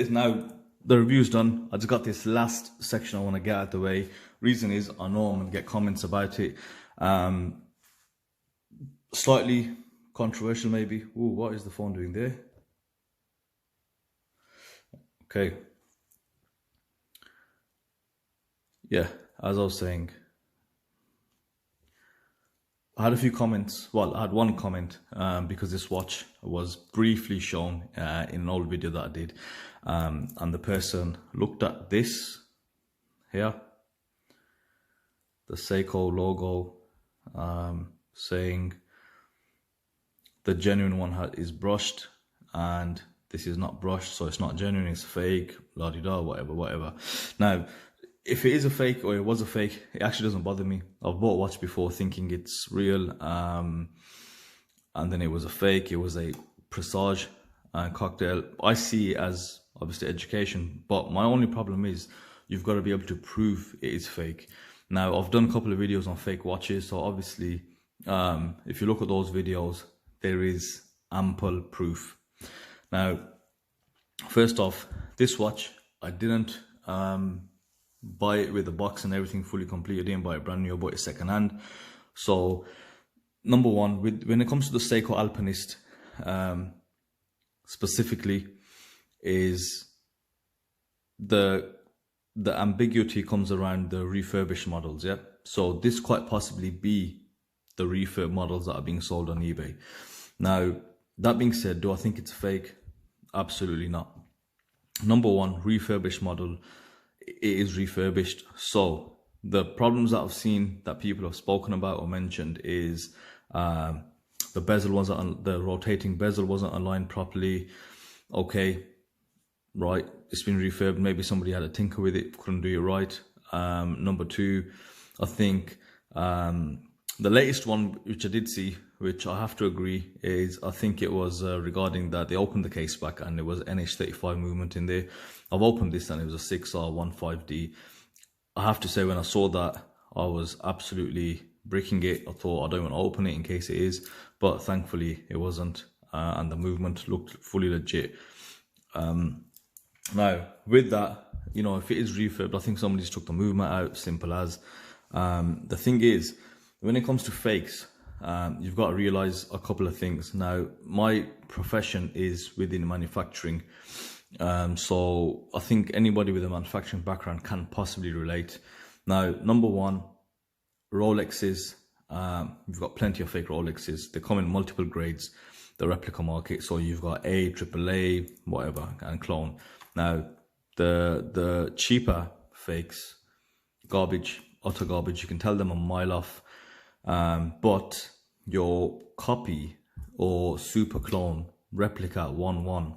is now the review's done. I just got this last section I want to get out of the way. Reason is, I know I'm going to get comments about it. Slightly controversial maybe. Ooh, what is the phone doing there? Okay. Yeah, as I was saying, I had a few comments. Well, I had one comment because this watch was briefly shown in an old video that I did. And the person looked at this here, the Seiko logo, saying the genuine one is brushed and this is not brushed, so it's not genuine, it's fake, la-di-da, whatever. Now, if it is a fake or it was a fake, it actually doesn't bother me. I've bought a watch before thinking it's real, and then it was a fake. It was a Presage cocktail. I see it as obviously education, but my only problem is you've got to be able to prove it is fake. Now, I've done a couple of videos on fake watches, so obviously if you look at those videos, there is ample proof. Now, first off, this watch, I didn't buy it with the box and everything fully complete. I didn't buy it brand new, I bought it second hand. So number one, when it comes to the Seiko Alpinist specifically, is the ambiguity comes around the refurbished models. Yeah, so this quite possibly be the refurb models that are being sold on eBay. Now, that being said, do I think it's fake? Absolutely not. Number one, refurbished model, it is refurbished. So the problems that I've seen that people have spoken about or mentioned is the bezel wasn't, the rotating bezel wasn't aligned properly. Okay, right, it's been refurbed. Maybe somebody had a tinker with it, couldn't do it right. Number two, I think the latest one, which I did see, which I have to agree, is I think it was regarding that they opened the case back and there was NH35 movement in there. I've opened this and it was a 6R15D. I have to say, when I saw that, I was absolutely bricking it. I thought, I don't want to open it in case it is, but thankfully it wasn't, and the movement looked fully legit. Now, with that, you know, if it is refurbed, I think somebody's took the movement out, simple as. The thing is, when it comes to fakes, you've got to realize a couple of things. Now, my profession is within manufacturing, so I think anybody with a manufacturing background can possibly relate. Now, number one, Rolexes, you've got plenty of fake Rolexes. They come in multiple grades, the replica market. So you've got A, AAA, whatever, and clone. Now, the cheaper fakes, garbage, utter garbage, you can tell them a mile off. But your copy or super clone replica 1-1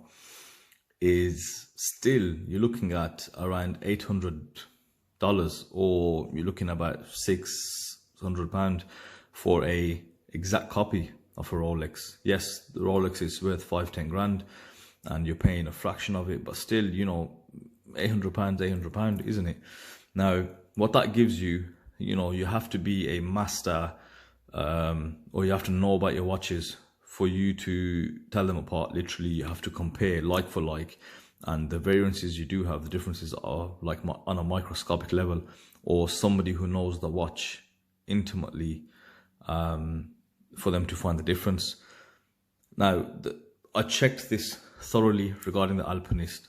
is still, you're looking at around $800, or you're looking about £600 for a exact copy of a Rolex. Yes, the Rolex is worth 5-10 grand and you're paying a fraction of it, but still, you know, £800, isn't it? Now, what that gives you, you know, you have to be a master, or you have to know about your watches for you to tell them apart. Literally, you have to compare like for like, and the variances you do have, the differences are like on a microscopic level, or somebody who knows the watch intimately for them to find the difference. Now, I checked this thoroughly regarding the Alpinist.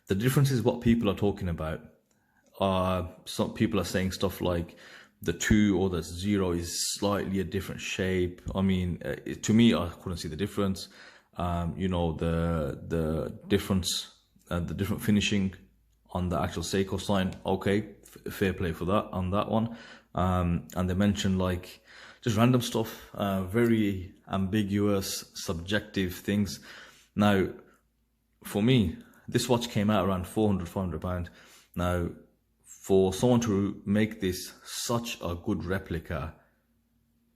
The difference is what people are talking about. Some people are saying stuff like the 2 or the 0 is slightly a different shape. I mean, to me, I couldn't see the difference. You know, the difference, the different finishing on the actual Seiko sign. Okay, fair play for that on that one. And they mentioned like just random stuff, very ambiguous, subjective things. Now, for me, this watch came out around £400–500. Now, for someone to make this such a good replica,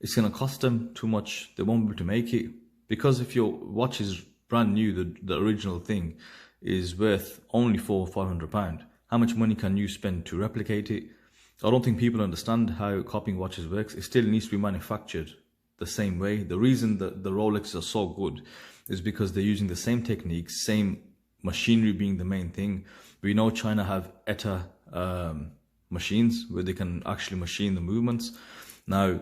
it's going to cost them too much. They won't be able to make it, because if your watch is brand new, the original thing is worth only £400–500. How much money can you spend to replicate it? I don't think people understand how copying watches works. It still needs to be manufactured the same way. The reason that the Rolexes are so good is because they're using the same techniques, same machinery being the main thing. We know China have ETA machines where they can actually machine the movements. Now,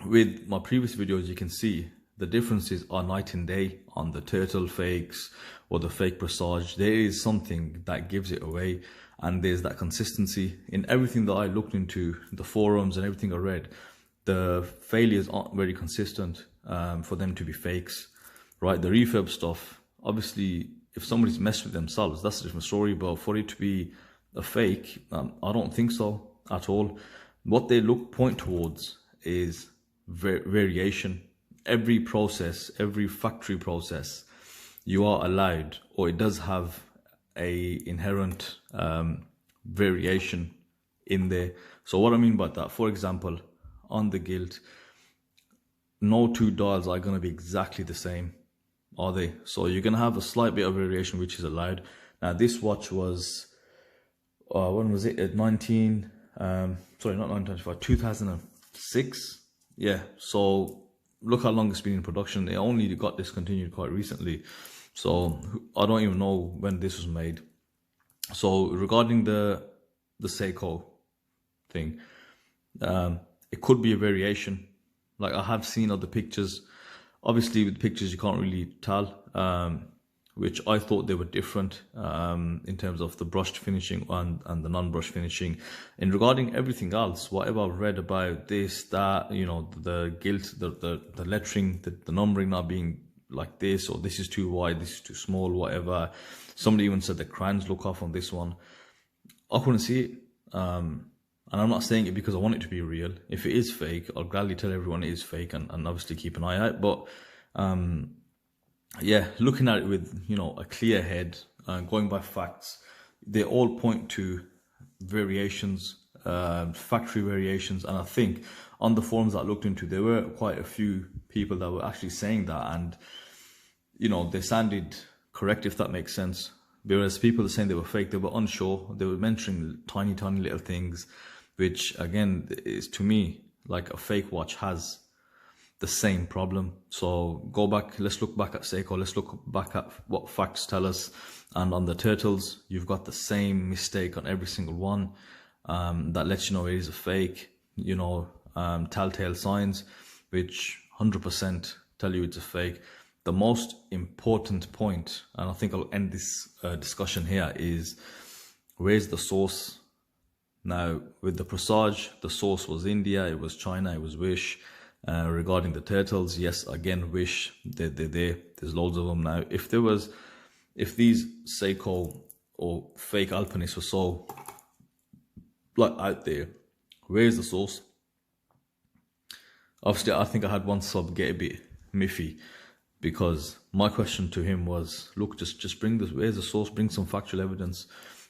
with my previous videos, you can see the differences are night and day on the turtle fakes or the fake Presage. There is something that gives it away, and there's that consistency in everything that I looked into, the forums and everything I read. The failures aren't very consistent for them to be fakes, right? The refurb stuff, obviously, if somebody's messed with themselves, that's a different story, but for it to be a fake, I don't think so at all. What they point towards is variation. Every process, every factory process, you are allowed, or it does have a inherent variation in there. So what I mean by that, for example, on the gilt, no two dials are going to be exactly the same, are they? So you're going to have a slight bit of variation, which is allowed. Now this watch was, when was it? At 2006. Yeah, so look how long it's been in production. It only got discontinued quite recently, so I don't even know when this was made. So regarding the Seiko thing, it could be a variation. Like, I have seen other pictures. Obviously with pictures you can't really tell, which I thought they were different in terms of the brushed finishing and the non-brushed finishing. And regarding everything else, whatever I've read about this, that, you know, the gilt, the lettering, the numbering not being like this, or this is too wide, this is too small, whatever. Somebody even said the crayons look off on this one. I couldn't see it. And I'm not saying it because I want it to be real. If it is fake, I'll gladly tell everyone it is fake, and obviously keep an eye out. But yeah, looking at it with, you know, a clear head, going by facts, they all point to variations, factory variations. And I think on the forums that I looked into, there were quite a few people that were actually saying that, and, you know, they sounded correct, if that makes sense. Whereas people are saying they were fake, they were unsure, they were mentioning tiny little things, which again is, to me, like a fake watch has the same problem. So go back, let's look back at Seiko, let's look back at what facts tell us. And on the turtles, you've got the same mistake on every single one, that lets you know it is a fake. You know, telltale signs which 100% tell you it's a fake. The most important point, and I think I'll end this discussion here, is where's the source? Now, with the Presage, the source was India, it was China, it was Wish. Regarding the turtles, yes, again, Wish, they're there. There's loads of them now. If these Seiko or fake Alpinists were so like out there, where's the source? Obviously, I think I had one sub get a bit miffy, because my question to him was, look, just bring this, where's the source? Bring some factual evidence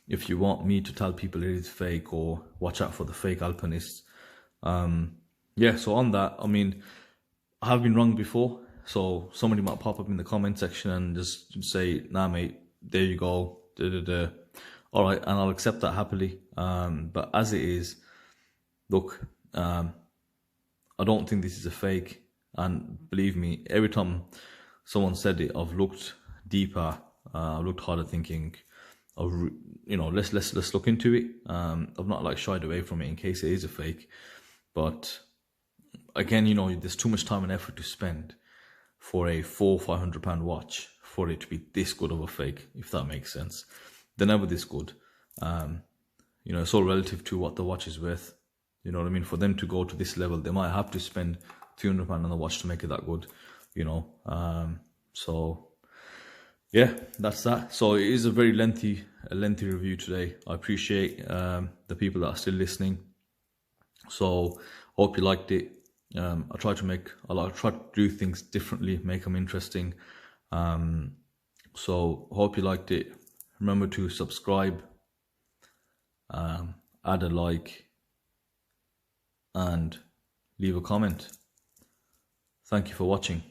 if you want me to tell people it is fake, or watch out for the fake Alpinists. Yeah, so on that, I mean, I have been wrong before, so somebody might pop up in the comment section and just say, nah mate, there you go, all right, and I'll accept that happily. But as it is, look, I don't think this is a fake, and believe me, every time someone said it, I've looked deeper, I've looked harder, thinking of, you know, let's look into it. I've not like shied away from it in case it is a fake, but again, you know, there's too much time and effort to spend for a £400-500 watch for it to be this good of a fake, if that makes sense. They're never this good. You know, it's all relative to what the watch is worth. You know what I mean? For them to go to this level, they might have to spend £300 on the watch to make it that good, you know. So yeah, that's that. So it is a very lengthy review today. I appreciate the people that are still listening. So hope you liked it. I try to do things differently, make them interesting. So hope you liked it. Remember to subscribe, add a like, and leave a comment. Thank you for watching.